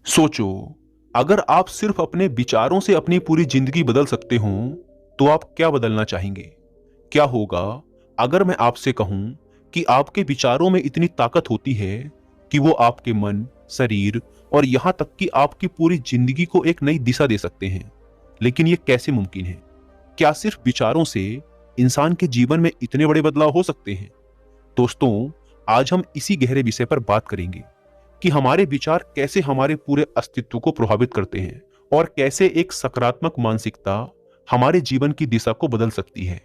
सोचो, अगर आप सिर्फ अपने विचारों से अपनी पूरी जिंदगी बदल सकते हो तो आप क्या बदलना चाहेंगे? क्या होगा अगर मैं आपसे कहूं कि आपके विचारों में इतनी ताकत होती है कि वो आपके मन, शरीर और यहां तक कि आपकी पूरी जिंदगी को एक नई दिशा दे सकते हैं? लेकिन ये कैसे मुमकिन है? क्या सिर्फ विचारों से इंसान के जीवन में इतने बड़े बदलाव हो सकते हैं? दोस्तों, आज हम इसी गहरे विषय पर बात करेंगे कि हमारे विचार कैसे हमारे पूरे अस्तित्व को प्रभावित करते हैं और कैसे एक सकारात्मक मानसिकता हमारे जीवन की दिशा को बदल सकती है।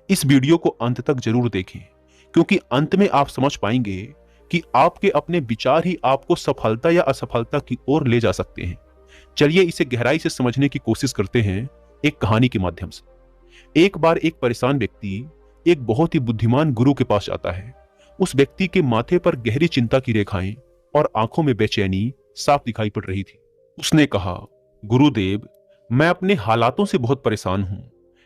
इस वीडियो को अंत तक जरूर देखें, क्योंकि अंत में आप समझ पाएंगे कि आपके अपने विचार ही आपको सफलता या असफलता की ओर ले जा सकते हैं। चलिए इसे गहराई से समझने की कोशिश करते हैं एक कहानी के माध्यम से। एक बार एक परेशान व्यक्ति एक बहुत ही बुद्धिमान गुरु के पास आता है। उस व्यक्ति के माथे पर गहरी चिंता की रेखाएं और आंखों में बेचैनी साफ दिखाई पड़ रही थी। उसने कहा, गुरुदेव, मैं अपने हालातों से बहुत परेशान हूं।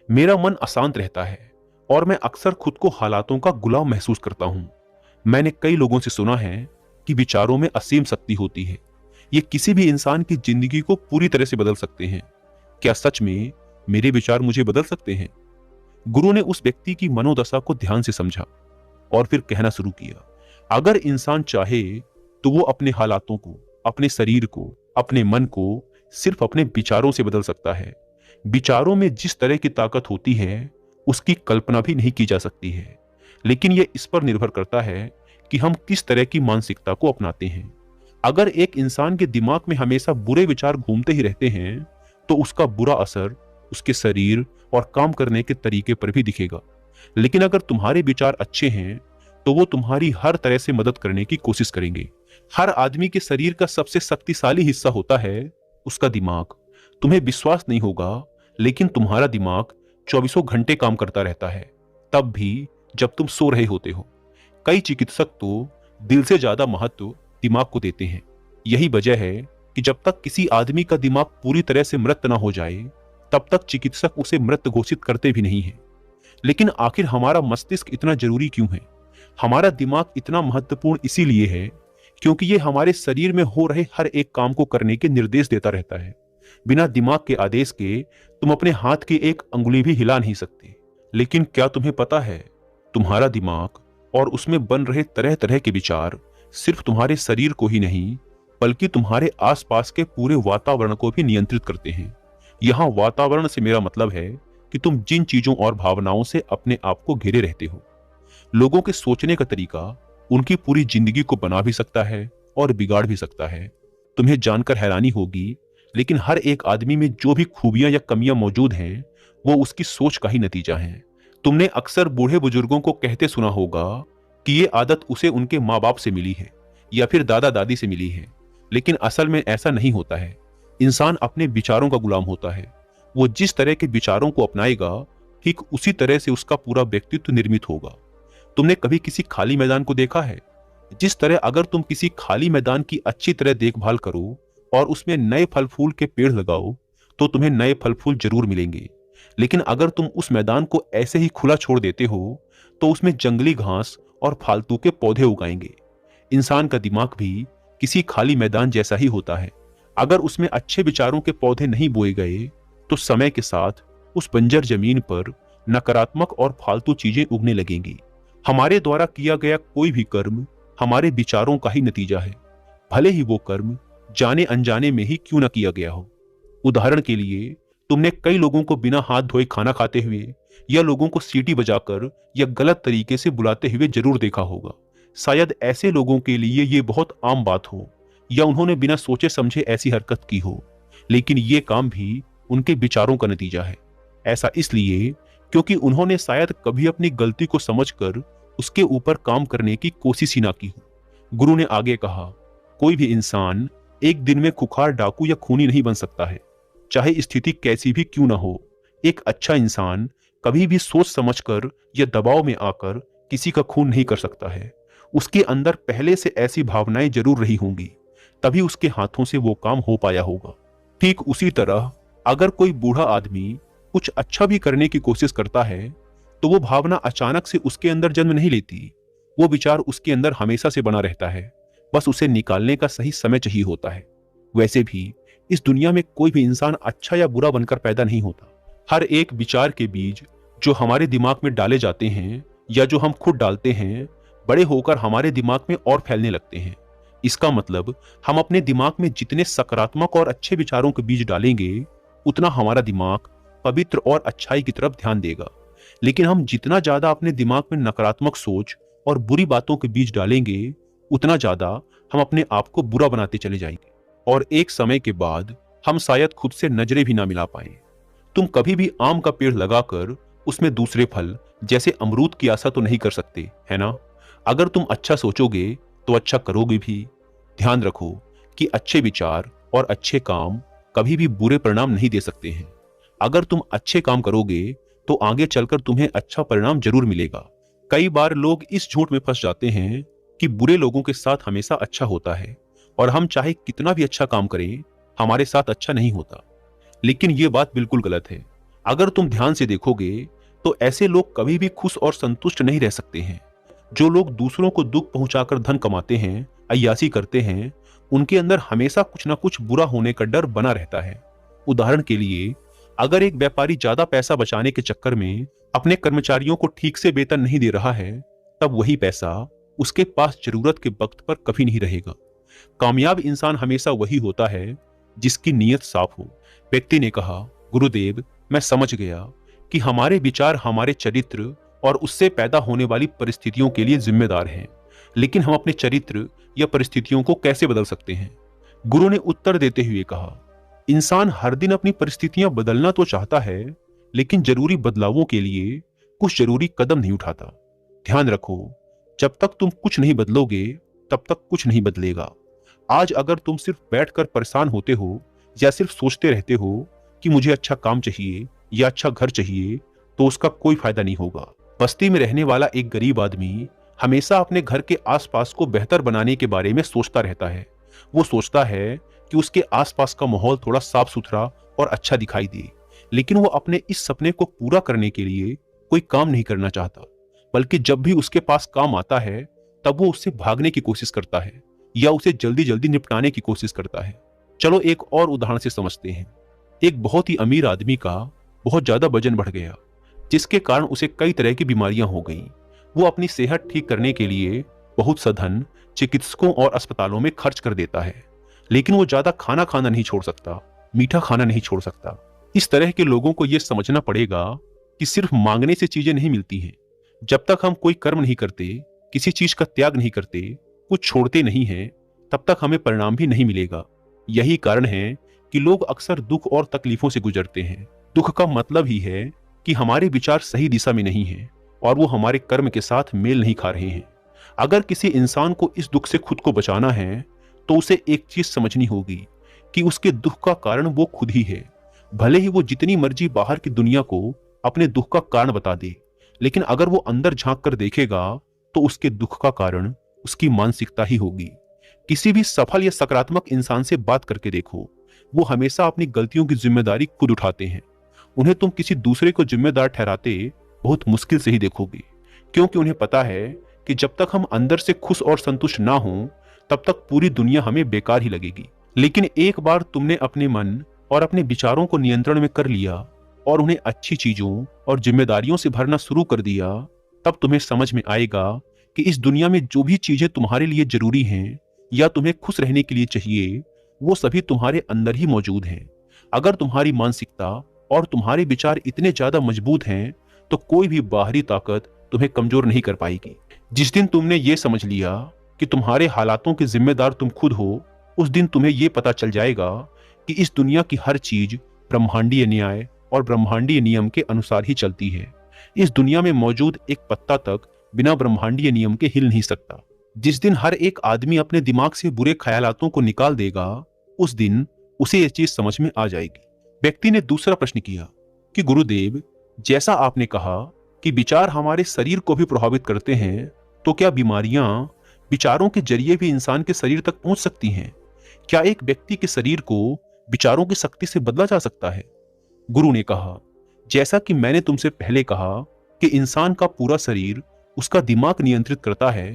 मेरा मन अशांत रहता है और मैं अक्सर खुद को हालातों का गुलाम महसूस करता हूं। मैंने कई लोगों से सुना है कि विचारों में असीम शक्ति होती है। ये किसी भी इंसान की जिंदगी को पूरी तरह से बदल सकते हैं। क्या सच में मेरे विचार मुझे बदल सकते हैं? गुरु ने उस व्यक्ति की मनोदशा को ध्यान से समझा और फिर कहना शुरू किया, अगर इंसान चाहे तो वो अपने हालातों को, अपने शरीर को, अपने मन को सिर्फ अपने विचारों से बदल सकता है। विचारों में जिस तरह की ताकत होती है उसकी कल्पना भी नहीं की जा सकती है, लेकिन यह इस पर निर्भर करता है कि हम किस तरह की मानसिकता को अपनाते हैं। अगर एक इंसान के दिमाग में हमेशा बुरे विचार घूमते ही रहते हैं तो उसका बुरा असर उसके शरीर और काम करने के तरीके पर भी दिखेगा। लेकिन अगर तुम्हारे विचार अच्छे हैं तो वो तुम्हारी हर तरह से मदद करने की कोशिश करेंगे। हर आदमी के शरीर का सबसे शक्तिशाली हिस्सा होता है उसका दिमाग। तुम्हें विश्वास नहीं होगा, लेकिन तुम्हारा दिमाग 24 घंटे काम करता रहता है, तब भी जब तुम सो रहे होते हो। कई चिकित्सक तो दिल से ज्यादा महत्व दिमाग को देते हैं। यही वजह है कि जब तक किसी आदमी का दिमाग पूरी तरह से मृत न हो जाए तब तक चिकित्सक उसे मृत घोषित करते भी नहीं है। लेकिन आखिर हमारा मस्तिष्क इतना जरूरी क्यों है? हमारा दिमाग इतना महत्वपूर्ण इसीलिए है क्योंकि ये हमारे शरीर में हो रहे हर एक काम को करने के निर्देश देता रहता है। बिना दिमाग के आदेश के तुम अपने हाथ की एक अंगुली भी हिला नहीं सकते। लेकिन क्या तुम्हें पता है, तुम्हारा दिमाग और उसमें बन रहे तरह तरह के विचार सिर्फ तुम्हारे शरीर को ही नहीं बल्कि तुम्हारे आसपास के पूरे वातावरण को भी नियंत्रित करते हैं। यहाँ वातावरण से मेरा मतलब है कि तुम जिन चीजों और भावनाओं से अपने आप को घेरे रहते हो। लोगों के सोचने का तरीका उनकी पूरी जिंदगी को बना भी सकता है और बिगाड़ भी सकता है। तुम्हें जानकर हैरानी होगी, लेकिन हर एक आदमी में जो भी खूबियां या कमियां मौजूद हैं वो उसकी सोच का ही नतीजा है। तुमने अक्सर बूढ़े बुजुर्गों को कहते सुना होगा कि ये आदत उसे उनके माँ बाप से मिली है या फिर दादा दादी से मिली है, लेकिन असल में ऐसा नहीं होता है। इंसान अपने विचारों का गुलाम होता है। वो जिस तरह के विचारों को अपनाएगा ठीक उसी तरह से उसका पूरा व्यक्तित्व निर्मित होगा। तुमने कभी किसी खाली मैदान को देखा है? जिस तरह अगर तुम किसी खाली मैदान की अच्छी तरह देखभाल करो और उसमें नए फल फूल के पेड़ लगाओ तो तुम्हें नए फल फूल जरूर मिलेंगे। लेकिन अगर तुम उस मैदान को ऐसे ही खुला छोड़ देते हो तो उसमें जंगली घास और फालतू के पौधे उगाएंगे। इंसान का दिमाग भी किसी खाली मैदान जैसा ही होता है। अगर उसमें अच्छे विचारों के पौधे नहीं बोए गए तो समय के साथ उस बंजर जमीन पर नकारात्मक और फालतू चीजें उगने लगेंगी। हमारे द्वारा किया गया कोई भी कर्म हमारे विचारों का ही नतीजा है, भले ही वो कर्म जाने अनजाने में ही क्यों न किया गया हो। उदाहरण के लिए, तुमने कई लोगों को बिना हाथ धोए खाना खाते हुए या लोगों को सीटी बजाकर या गलत तरीके से बुलाते हुए जरूर देखा होगा। शायद ऐसे लोगों के लिए ये बहुत आम बात हो या उन्होंने बिना सोचे समझे ऐसी हरकत की हो, लेकिन ये काम भी उनके विचारों का नतीजा है। ऐसा इसलिए क्योंकि उन्होंने शायद कभी अपनी गलती को समझकर उसके ऊपर काम करने की कोशिश ही ना की हो। गुरु ने आगे कहा, कोई भी इंसान एक दिन में खुखार डाकू या खूनी नहीं बन सकता है, चाहे स्थिति कैसी भी क्यों ना हो। एक अच्छा इंसान कभी भी सोच समझकर या दबाव में आकर किसी का खून नहीं कर सकता है। उसके अंदर पहले से ऐसी भावनाएं जरूर रही होंगी, तभी उसके हाथों से वो काम हो पाया होगा। ठीक उसी तरह अगर कोई बूढ़ा आदमी कुछ अच्छा भी करने की कोशिश करता है तो वो भावना अचानक से उसके अंदर जन्म नहीं लेती। वो विचार उसके अंदर हमेशा से बना रहता है, बस उसे निकालने का सही समय चाहिए होता है। वैसे भी इस दुनिया में कोई भी इंसान अच्छा या बुरा बनकर पैदा नहीं होता। हर एक विचार के बीज जो हमारे दिमाग में डाले जाते हैं या जो हम खुद डालते हैं, बड़े होकर हमारे दिमाग में और फैलने लगते हैं। इसका मतलब हम अपने दिमाग में जितने सकारात्मक और अच्छे विचारों के बीज डालेंगे, उतना हमारा दिमाग पवित्र और अच्छाई की तरफ ध्यान देगा। लेकिन हम जितना ज्यादा अपने दिमाग में नकारात्मक सोच और बुरी बातों के बीज डालेंगे, उतना ज्यादा हम अपने आप को बुरा बनाते चले जाएंगे और एक समय के बाद हम शायद खुद से नजरें भी ना मिला पाए। तुम कभी भी आम का पेड़ लगाकर उसमें दूसरे फल जैसे अमरूद की आशा तो नहीं कर सकते, है ना? अगर तुम अच्छा सोचोगे तो अच्छा करोगे भी। ध्यान रखो कि अच्छे विचार और अच्छे काम कभी भी बुरे परिणाम नहीं दे सकते हैं। अगर तुम अच्छे काम करोगे तो आगे चलकर तुम्हें अच्छा परिणाम जरूर मिलेगा। कई बार लोग इस झूठ में फंस जाते हैं कि बुरे लोगों के साथ हमेशा अच्छा होता है और हम चाहे कितना भी अच्छा काम करें, हमारे साथ अच्छा नहीं होता। लेकिन यह बात बिल्कुल गलत है। अगर तुम ध्यान से देखोगे तो ऐसे लोग कभी भी खुश और संतुष्ट नहीं रह सकते हैं। जो लोग दूसरों को दुख पहुंचाकर धन कमाते हैं, अय्यासी करते हैं, उनके अंदर हमेशा कुछ ना कुछ बुरा होने का डर बना रहता है। उदाहरण के लिए, अगर एक व्यापारी ज्यादा पैसा बचाने के चक्कर में अपने कर्मचारियों को ठीक से वेतन नहीं दे रहा है, तब वही पैसा उसके पास जरूरत के वक्त पर कभी नहीं रहेगा। कामयाब इंसान हमेशा वही होता है जिसकी नीयत साफ हो। व्यक्ति ने कहा, गुरुदेव, मैं समझ गया कि हमारे विचार हमारे चरित्र और उससे पैदा होने वाली परिस्थितियों के लिए जिम्मेदार हैं, लेकिन हम अपने चरित्र या परिस्थितियों को कैसे बदल सकते हैं? गुरु ने उत्तर देते हुए कहा, इंसान हर दिन अपनी परिस्थितियां बदलना तो चाहता है, लेकिन जरूरी बदलावों के लिए कुछ जरूरी कदम नहीं उठाता। ध्यान रखो, जब तक तुम कुछ नहीं बदलोगे, तब तक कुछ नहीं बदलेगा। आज अगर तुम सिर्फ बैठकर परेशान होते हो या सिर्फ सोचते रहते हो कि मुझे अच्छा काम चाहिए या अच्छा घर चाहिए, तो उसका कोई फायदा नहीं होगा। बस्ती में रहने वाला एक गरीब आदमी हमेशा अपने घर के आसपास को बेहतर बनाने के बारे में सोचता रहता है। वो सोचता है कि उसके आसपास का माहौल थोड़ा साफ सुथरा और अच्छा दिखाई दे, लेकिन वो अपने इस सपने को पूरा करने के लिए कोई काम नहीं करना चाहता, बल्कि जब भी उसके पास काम आता है तब वो उससे भागने की कोशिश करता है या उसे जल्दी जल्दी निपटाने की कोशिश करता है। चलो एक और उदाहरण से समझते हैं। एक बहुत ही अमीर आदमी का बहुत ज्यादा वजन बढ़ गया, जिसके कारण उसे कई तरह की बीमारियां हो गईं। वो अपनी सेहत ठीक करने के लिए बहुत सा धन चिकित्सकों और अस्पतालों में खर्च कर देता है, लेकिन वो ज्यादा खाना खाना नहीं छोड़ सकता, मीठा खाना नहीं छोड़ सकता। इस तरह के लोगों को यह समझना पड़ेगा कि सिर्फ मांगने से चीजें नहीं मिलती हैं। जब तक हम कोई कर्म नहीं करते, किसी चीज का त्याग नहीं करते, कुछ छोड़ते नहीं हैं, तब तक हमें परिणाम भी नहीं मिलेगा। यही कारण है कि लोग अक्सर दुख और तकलीफों से गुजरते हैं। दुख का मतलब ही है कि हमारे विचार सही दिशा में नहीं हैं और वो हमारे कर्म के साथ मेल नहीं खा रहे हैं। अगर किसी इंसान को इस दुख से खुद को बचाना है, तो उसे एक चीज समझनी होगी कि उसके दुख का कारण वो खुद ही है। भले ही वो जितनी मर्जी बाहर की दुनिया को अपने दुख का कारण बता दे, लेकिन अगर वो अंदर झांक कर देखेगा तो उसके दुख का कारण उसकी मानसिकता ही होगी। किसी भी सफल या सकारात्मक इंसान से बात करके देखो, वो हमेशा अपनी गलतियों की जिम्मेदारी खुद उठाते हैं। उन्हें तुम किसी दूसरे को जिम्मेदार ठहराते बहुत मुश्किल से ही देखोगे, क्योंकि उन्हें पता है कि जब तक हम अंदर से खुश और संतुष्ट ना हों, तब तक पूरी दुनिया हमें बेकार ही लगेगी। लेकिन एक बार तुमने अपने मन और अपने विचारों को नियंत्रण में कर लिया और उन्हें अच्छी चीजों और जिम्मेदारियों से भरना शुरू कर दिया, तब तुम्हें समझ में आएगा कि इस दुनिया में जो भी चीजें तुम्हारे लिए जरूरी हैं या तुम्हें खुश रहने के लिए चाहिए, वो सभी तुम्हारे अंदर ही मौजूद हैं। अगर तुम्हारी मानसिकता और तुम्हारे विचार इतने ज्यादा मजबूत हैं, तो कोई भी बाहरी ताकत तुम्हें कमजोर नहीं कर पाएगी। जिस दिन तुमने ये समझ लिया कि तुम्हारे हालातों के जिम्मेदार तुम खुद हो, उस दिन तुम्हें ये पता चल जाएगा कि इस दुनिया की हर चीज ब्रह्मांडीय न्याय और ब्रह्मांडीय नियम के अनुसार ही चलती है। इस दुनिया में मौजूद एक पत्ता तक बिना ब्रह्मांडीय नियम के हिल नहीं सकता। जिस दिन हर एक आदमी अपने दिमाग से बुरे ख्यालातों को निकाल देगा, उस दिन उसे यह चीज समझ में आ जाएगी। व्यक्ति ने दूसरा प्रश्न किया कि गुरुदेव, जैसा आपने कहा कि विचार हमारे शरीर को भी प्रभावित करते हैं, तो क्या बीमारियां विचारों के जरिए भी इंसान के शरीर तक पहुंच सकती हैं? क्या एक व्यक्ति के शरीर को विचारों की शक्ति से बदला जा सकता है? गुरु ने कहा, जैसा कि मैंने तुमसे पहले कहा कि इंसान का पूरा शरीर उसका दिमाग नियंत्रित करता है।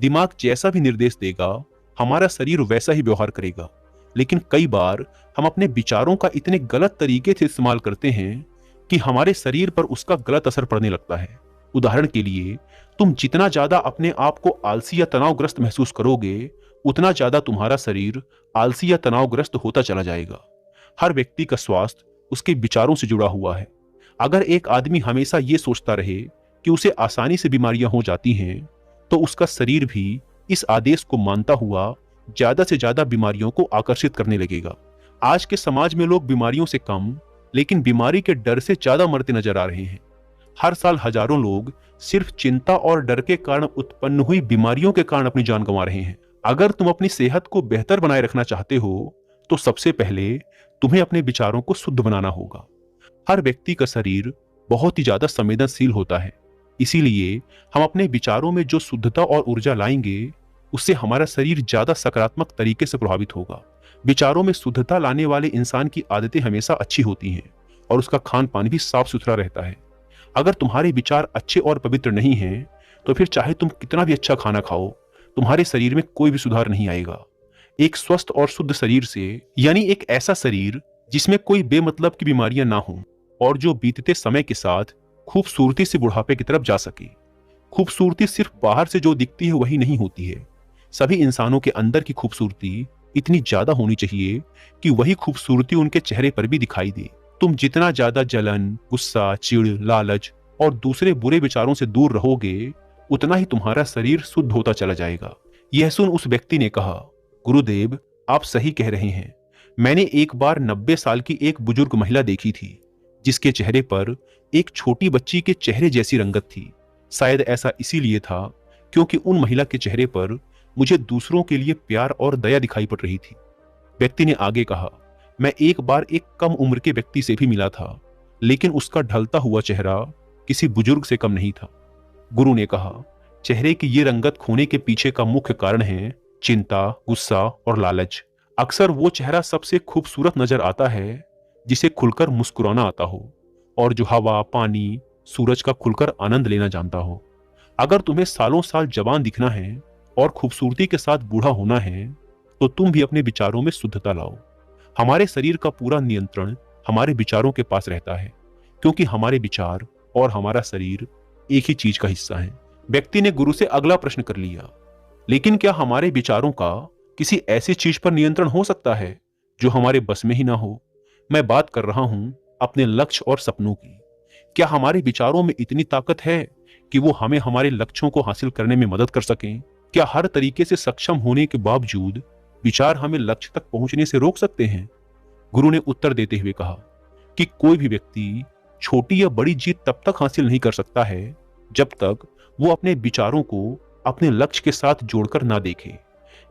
दिमाग जैसा भी निर्देश देगा, हमारा शरीर वैसा ही व्यवहार करेगा। लेकिन कई बार हम अपने विचारों का इतने गलत तरीके से इस्तेमाल करते हैं कि हमारे शरीर पर उसका गलत असर पड़ने लगता है। उदाहरण के लिए, तुम जितना ज्यादा अपने आप को आलसी या तनावग्रस्त महसूस करोगे, उतना ज्यादा तुम्हारा शरीर आलसी या तनावग्रस्त होता चला जाएगा। हर व्यक्ति का स्वास्थ्य उसके विचारों से जुड़ा हुआ है। अगर एक आदमी हमेशा ये सोचता रहे कि उसे आसानी से बीमारियां हो जाती हैं, तो उसका शरीर भी इस आदेश को मानता हुआ ज्यादा से ज्यादा बीमारियों को आकर्षित करने लगेगा। आज के समाज में लोग बीमारियों से कम, लेकिन बीमारी के डर से ज्यादा मरते नजर आ रहे हैं। हर साल हजारों लोग सिर्फ चिंता और डर के कारण उत्पन्न हुई बीमारियों के कारण अपनी जान गंवा रहे हैं। अगर तुम अपनी सेहत को बेहतर बनाए रखना चाहते हो, तो सबसे पहले तुम्हें अपने विचारों को शुद्ध बनाना होगा। हर व्यक्ति का शरीर बहुत ही ज्यादा संवेदनशील होता है, इसीलिए हम अपने विचारों में जो शुद्धता और ऊर्जा लाएंगे, उससे हमारा शरीर ज्यादा सकारात्मक तरीके से प्रभावित होगा। विचारों में शुद्धता लाने वाले इंसान की आदतें हमेशा अच्छी होती हैं और उसका खान पान भी साफ सुथरा रहता है। अगर तुम्हारे विचार अच्छे और पवित्र नहीं हैं, तो फिर चाहे तुम कितना भी अच्छा खाना खाओ, तुम्हारे शरीर में कोई भी सुधार नहीं आएगा। एक स्वस्थ और शुद्ध शरीर से, यानी एक ऐसा शरीर जिसमें कोई बेमतलब की बीमारियां ना हो और जो बीतते समय के साथ खूबसूरती से बुढ़ापे की तरफ जा सके। खूबसूरती सिर्फ बाहर से जो दिखती है वही नहीं होती है। सभी इंसानों के अंदर की खूबसूरती इतनी ज्यादा होनी चाहिए कि वही खूबसूरती उनके चेहरे पर भी दिखाई दे। तुम जितना ज्यादा जलन, गुस्सा, चिढ़, लालच और दूसरे बुरे विचारों से दूर रहोगे, उतना ही तुम्हारा शरीर शुद्ध होता चला जाएगा। यह सुन उस व्यक्ति ने कहा, गुरुदेव, आप सही कह रहे हैं। मैंने एक बार 90 साल की एक बुजुर्ग महिला देखी थी, जिसके चेहरे पर एक छोटी बच्ची के चेहरे जैसी रंगत थी। शायद ऐसा इसीलिए था क्योंकि उन महिला के चेहरे पर मुझे दूसरों के लिए प्यार और दया दिखाई पड़ रही थी। व्यक्ति ने आगे कहा, मैं एक बार एक कम उम्र के व्यक्ति से भी मिला था, लेकिन उसका ढलता हुआ चेहरा किसी बुजुर्ग से कम नहीं था। गुरु ने कहा, चेहरे की ये रंगत खोने के पीछे का मुख्य कारण है चिंता, गुस्सा और लालच। अक्सर वो चेहरा सबसे खूबसूरत नजर आता है जिसे खुलकर मुस्कुराना आता हो और जो हवा, पानी, सूरज का खुलकर आनंद लेना जानता हो। अगर तुम्हें सालों साल जवान दिखना है और खूबसूरती के साथ बूढ़ा होना है, तो तुम भी अपने विचारों में शुद्धता लाओ। हमारे शरीर का पूरा नियंत्रण हमारे विचारों के पास रहता है, क्योंकि हमारे विचार और हमारा शरीर एक ही चीज का हिस्सा है। व्यक्ति ने गुरु से अगला प्रश्न कर लिया, लेकिन क्या हमारे विचारों का किसी ऐसी चीज पर नियंत्रण हो सकता है जो हमारे बस में ही ना हो? मैं बात कर रहा हूं अपने लक्ष्य और सपनों की। क्या हमारे विचारों में इतनी ताकत है कि वो हमें हमारे लक्ष्यों को हासिल करने में मदद कर सकें? क्या हर तरीके से सक्षम होने के बावजूद विचार हमें लक्ष्य तक पहुंचने से रोक सकते हैं? गुरु ने उत्तर देते हुए कहा कि कोई भी व्यक्ति छोटी या बड़ी जीत तब तक हासिल नहीं कर सकता है जब तक वो अपने विचारों को अपने लक्ष्य के साथ जोड़कर ना देखे।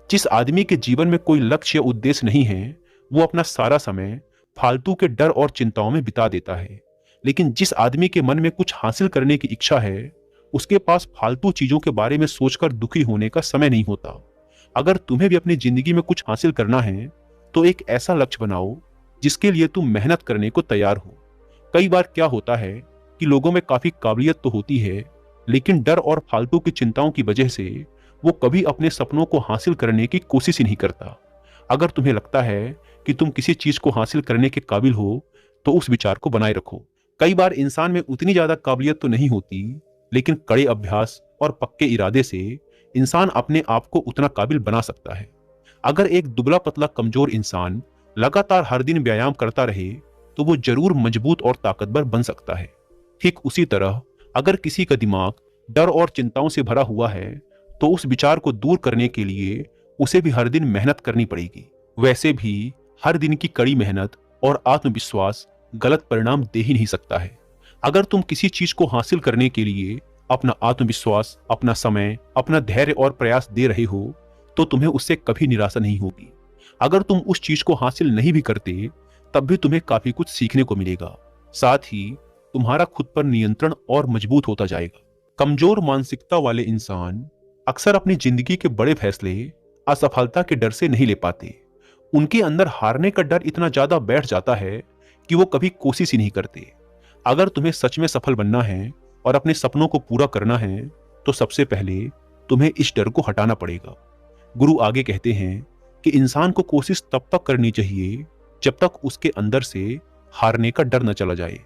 जिस आदमी के जीवन में कोई लक्ष्य या उद्देश्य नहीं है, वो अपना सारा समय फालतू के डर और चिंताओं में बिता देता है। लेकिन जिस आदमी के मन में कुछ हासिल करने की इच्छा है, उसके पास फालतू चीजों के बारे में सोचकर दुखी होने का समय नहीं होता। अगर तुम्हें भी अपनी जिंदगी में कुछ हासिल करना है, तो एक ऐसा लक्ष्य बनाओ जिसके लिए तुम मेहनत करने को तैयार हो। कई बार क्या होता है कि लोगों में काफी काबिलियत तो होती है, लेकिन डर और फालतू की चिंताओं की वजह से वो कभी अपने सपनों को हासिल करने की कोशिश ही नहीं करता। अगर तुम्हें लगता है कि तुम किसी चीज को हासिल करने के काबिल हो, तो उस विचार को बनाए रखो। कई बार इंसान में उतनी ज्यादा काबिलियत तो नहीं होती, लेकिन कड़े अभ्यास और पक्के इरादे से इंसान अपने आप को उतना काबिल बना सकता है। अगर एक दुबला पतला कमजोर इंसान लगातार हर दिन व्यायाम करता रहे, तो वो जरूर मजबूत और ताकतवर बन सकता है। ठीक उसी तरह अगर किसी का दिमाग डर और चिंताओं से भरा हुआ है, तो उस विचार को दूर करने के लिए उसे भी हर दिन मेहनत करनी पड़ेगी। वैसे भी हर दिन की कड़ी मेहनत और आत्मविश्वास गलत परिणाम दे ही नहीं सकता है। अगर तुम किसी चीज को हासिल करने के लिए अपना आत्मविश्वास, अपना समय, अपना धैर्य और प्रयास दे रहे हो, तो तुम्हें उससे कभी निराशा नहीं होगी। अगर तुम उस चीज को हासिल नहीं भी करते, तब भी तुम्हें काफी कुछ सीखने को मिलेगा। साथ ही तुम्हारा खुद पर नियंत्रण और मजबूत होता जाएगा। कमजोर मानसिकता वाले इंसान अक्सर अपनी जिंदगी के बड़े फैसले असफलता के डर से नहीं ले पाते। उनके अंदर हारने का डर इतना ज्यादा बैठ जाता है कि वो कभी कोशिश ही नहीं करते। अगर तुम्हें सच में सफल बनना है और अपने सपनों को पूरा करना है, तो सबसे पहले तुम्हें इस डर को हटाना पड़ेगा। गुरु आगे कहते हैं कि इंसान को कोशिश तब तक करनी चाहिए जब तक उसके अंदर से हारने का डर न चला जाए।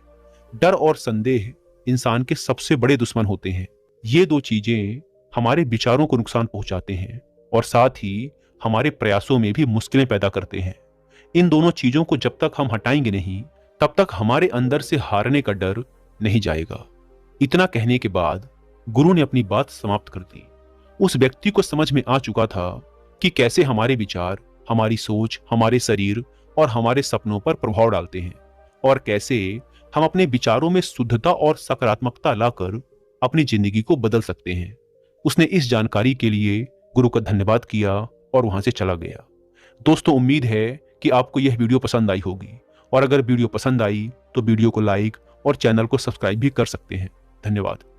डर और संदेह इंसान के सबसे बड़े दुश्मन होते हैं। ये दो चीजें हमारे विचारों को नुकसान पहुंचाते हैं और साथ ही हमारे प्रयासों में भी मुश्किलें पैदा करते हैं। इन दोनों चीजों को जब तक हम हटाएंगे नहीं, तब तक हमारे अंदर से हारने का डर नहीं जाएगा। इतना कहने के बाद गुरु ने अपनी बात समाप्त कर दी। उस व्यक्ति को समझ में आ चुका था कि कैसे हमारे विचार, हमारी सोच, हमारे शरीर और हमारे सपनों पर प्रभाव डालते हैं और कैसे हम अपने विचारों में शुद्धता और सकारात्मकता लाकर अपनी जिंदगी को बदल सकते हैं। उसने इस जानकारी के लिए गुरु का धन्यवाद किया और वहां से चला गया। दोस्तों, उम्मीद है कि आपको यह वीडियो पसंद आई होगी और अगर वीडियो पसंद आई तो वीडियो को लाइक और चैनल को सब्सक्राइब भी कर सकते हैं। धन्यवाद।